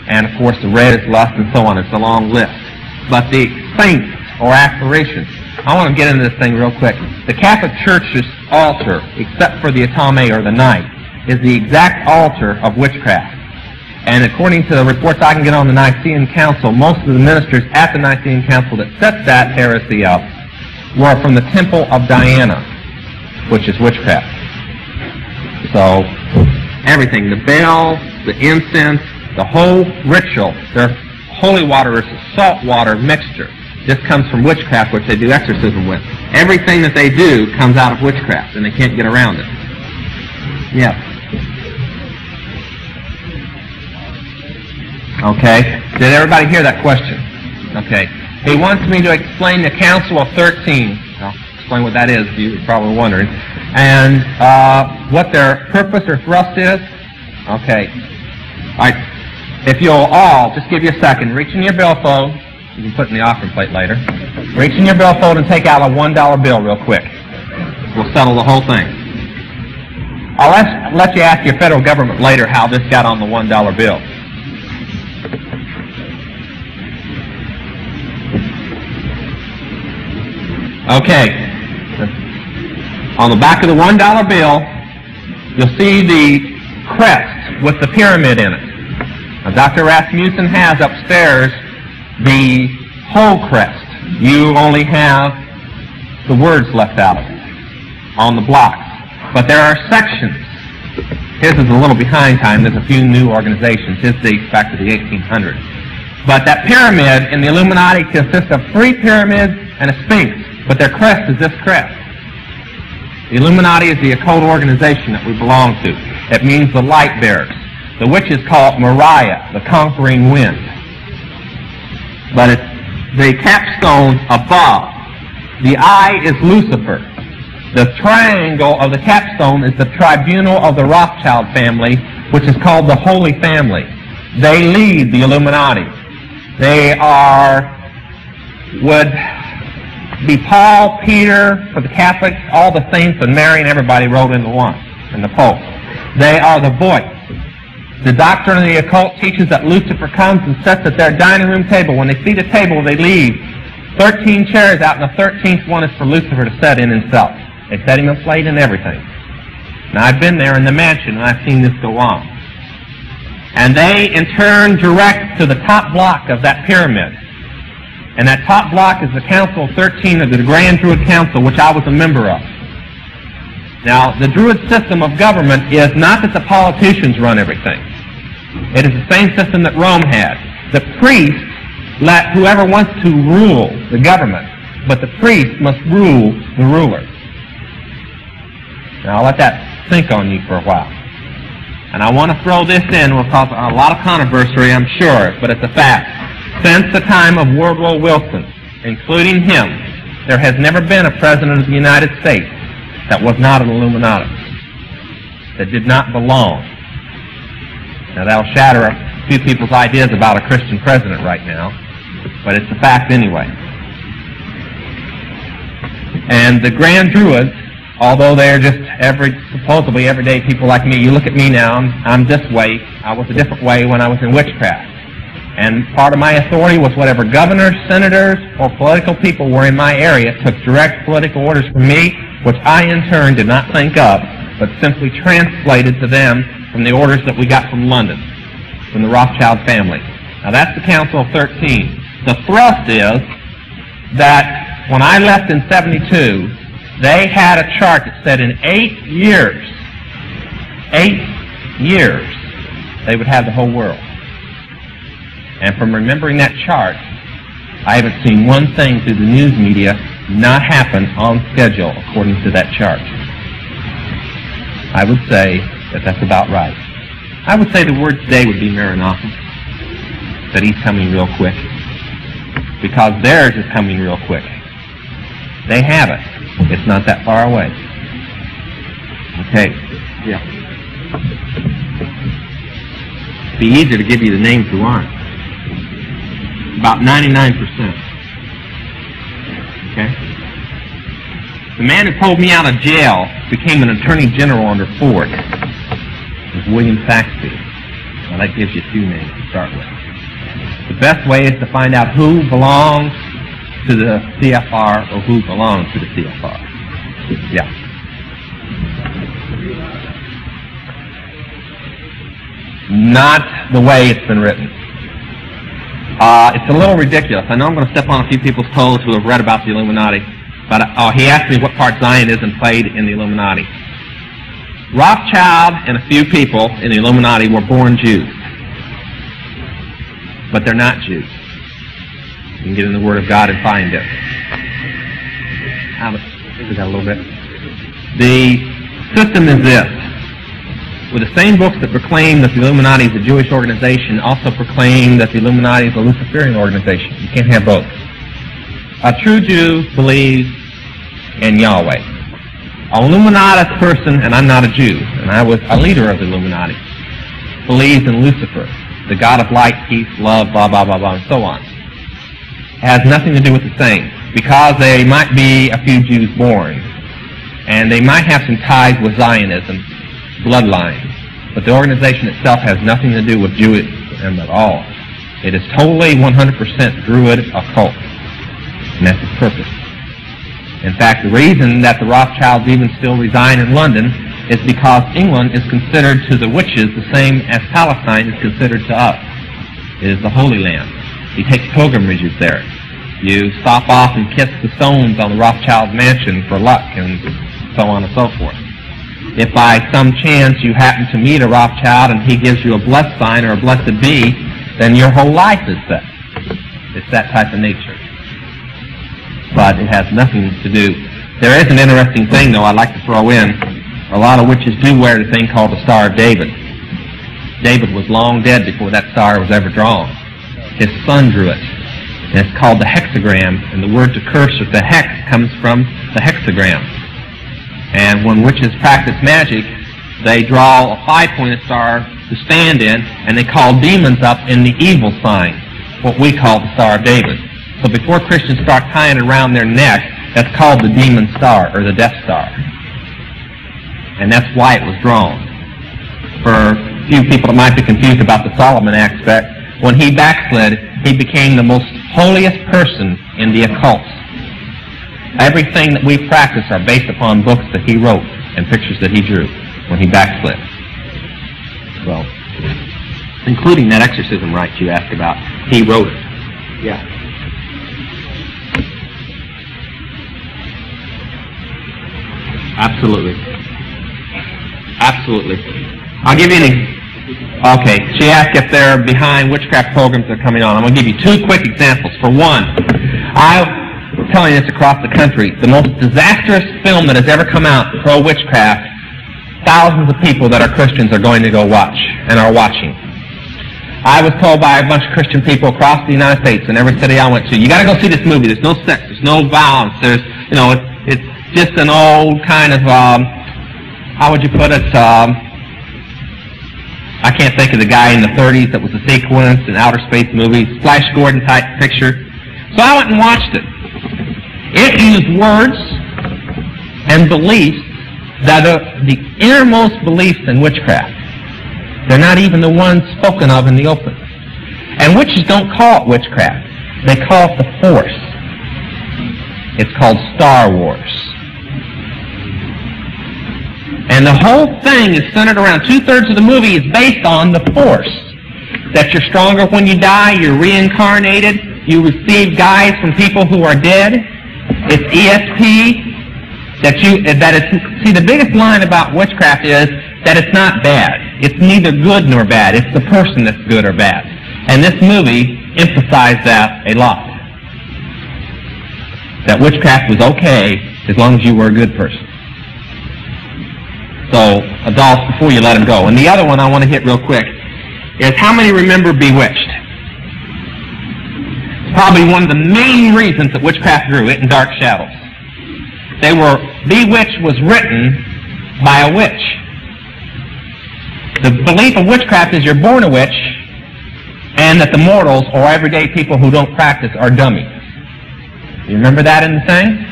And of course the red is lust, and so on. It's a long list. But the saints or aspirations, I want to get into this thing real quick. The Catholic Church's altar, except for the Atame or the night, is the exact altar of witchcraft. And according to the reports I can get on the Nicene Council, most of the ministers at the Nicene Council that set that heresy up were from the Temple of Diana, which is witchcraft. So, everything, the bell, the incense, the whole ritual, their holy water is a salt water mixture. This comes from witchcraft, which they do exorcism with. Everything that they do comes out of witchcraft, and they can't get around it. Yeah. Okay. Did everybody hear that question? Okay. He wants me to explain the Council of 13. I'll explain what that is, if you were probably wondering. And what their purpose or thrust is. Okay. All right. If you'll all, just give you a second, reach in your billfold. You can put it in the offering plate later. Reach in your billfold and take out a $1 bill real quick. We'll settle the whole thing. I'll let you ask your federal government later how this got on the $1 bill. Okay. On the back of the $1 bill, you'll see the crest with the pyramid in it. Now, Dr. Rasmussen has upstairs the whole crest. You only have the words left out of it on the blocks. But there are sections. His is a little behind time. There's a few new organizations. His dates back to the 1800s. But that pyramid in the Illuminati consists of 3 pyramids and a sphinx. But their crest is this crest. The Illuminati is the occult organization that we belong to. It means the light bearers. The witches call it Mariah, the conquering wind. But it's the capstone above. The eye is Lucifer. The triangle of the capstone is the tribunal of the Rothschild family, which is called the Holy Family. They lead the Illuminati. They would be Paul, Peter, for the Catholics, all the saints, and Mary, and everybody rolled into one, and the Pope. They are the voice. The doctrine of the occult teaches that Lucifer comes and sits at their dining room table. When they see the table, they leave 13 chairs out, and the 13th one is for Lucifer to sit in himself. They set him a plate and everything. Now, I've been there in the mansion, and I've seen this go on. And they, in turn, direct to the top block of that pyramid. And that top block is the Council of 13 of the Grand Druid Council, which I was a member of. Now, the Druid system of government is not that the politicians run everything. It is the same system that Rome had. The priests let whoever wants to rule the government, but the priest must rule the ruler. Now, I'll let that sink on you for a while. And I want to throw this in. Will cause a lot of controversy, I'm sure, but it's a fact. Since the time of Woodrow Wilson, including him, there has never been a president of the United States that was not an Illuminati, that did not belong. Now, that'll shatter a few people's ideas about a Christian president right now, but it's a fact anyway. And the Grand Druids, although they're just supposedly everyday people like me, you look at me now, I'm this way. I was a different way when I was in witchcraft. And part of my authority was whatever governors, senators, or political people were in my area took direct political orders from me, which I in turn did not think up, but simply translated to them from the orders that we got from London, from the Rothschild family. Now that's the Council of 13. The thrust is that when I left in 72, they had a chart that said in 8 years, they would have the whole world. And from remembering that chart, I haven't seen one thing through the news media not happen on schedule according to that chart. I would say that that's about right. I would say the word today would be Maranatha, that he's coming real quick, because theirs is coming real quick. They have it. It's not that far away. Okay. Yeah. It'd be easier to give you the names who aren't. About 99%. Okay? The man who pulled me out of jail became an attorney general under Ford. It was William Saxby. Now that gives you two names to start with. The best way is to find out who belongs to the CFR or who belongs to the CFR. Yeah. Not the way it's been written. It's a little ridiculous. I know I'm going to step on a few people's toes who have read about the Illuminati, but he asked me what part Zionism played in the Illuminati. Rothschild and a few people in the Illuminati were born Jews, but they're not Jews. You can get in the Word of God and find it. I think we got a little bit. The system is this. With the same books that proclaim that the Illuminati is a Jewish organization also proclaim that the Illuminati is a Luciferian organization. You can't have both. A true Jew believes in Yahweh. An Illuminati person, and I'm not a Jew, and I was a leader of the Illuminati, believes in Lucifer, the God of light, peace, love, blah, blah, blah, blah, and so on. It has nothing to do with the saints, because there might be a few Jews born, and they might have some ties with Zionism, bloodline, but the organization itself has nothing to do with Judaism at all. It is totally 100% Druid occult, and that's its purpose. In fact, the reason that the Rothschilds even still reside in London is because England is considered to the witches the same as Palestine is considered to us. It is the Holy Land. You take pilgrimages there. You stop off and kiss the stones on the Rothschild mansion for luck, and so on and so forth. If by some chance you happen to meet a Rothschild and he gives you a blessed sign or a blessed bee, then your whole life is set. It's that type of nature. But it has nothing to do. There is an interesting thing, though, I'd like to throw in. A lot of witches do wear the thing called the Star of David. David was long dead before that star was ever drawn. His son drew it. And it's called the hexagram, and the word to curse with the hex comes from the hexagram. And when witches practice magic, they draw a 5-pointed star to stand in, and they call demons up in the evil sign, what we call the Star of David. So before Christians start tying it around their neck, that's called the demon star, or the death star. And that's why it was drawn. For a few people that might be confused about the Solomon aspect, when he backslid, he became the most holiest person in the occult. Everything that we practice are based upon books that he wrote and pictures that he drew when he backslid. Well, including that exorcism rite you asked about, he wrote it. Yeah. Absolutely. Absolutely. I'll give you an Okay, she asked if they're behind witchcraft programs that are coming on. I'm going to give you two quick examples. For one, I'm telling this across the country, the most disastrous film that has ever come out pro-witchcraft, thousands of people that are Christians are going to go watch and are watching. I was told by a bunch of Christian people across the United States in every city I went to, you got to go see this movie. There's no sex, there's no violence, there's, you know, it's just an old kind of, how would you put it, I can't think of the guy in the 30s that was a sequence in outer space movies, Flash Gordon type picture. So I went and watched it. It used words and beliefs that are the innermost beliefs in witchcraft. They're not even the ones spoken of in the open. And witches don't call it witchcraft. They call it the Force. It's called Star Wars. And the whole thing is centered around, 2/3 of the movie is based on the Force. That you're stronger when you die, you're reincarnated, you receive guides from people who are dead. It's ESP. See, the biggest line about witchcraft is that it's not bad. It's neither good nor bad. It's the person that's good or bad. And this movie emphasized that a lot. That witchcraft was okay as long as you were a good person. So, adults, before you let them go. And the other one I want to hit real quick is, how many remember Bewitched? It's probably one of the main reasons that witchcraft grew, it and Dark Shadows. Bewitched was written by a witch. The belief of witchcraft is you're born a witch, and that the mortals, or everyday people who don't practice, are dummies. You remember that in the thing?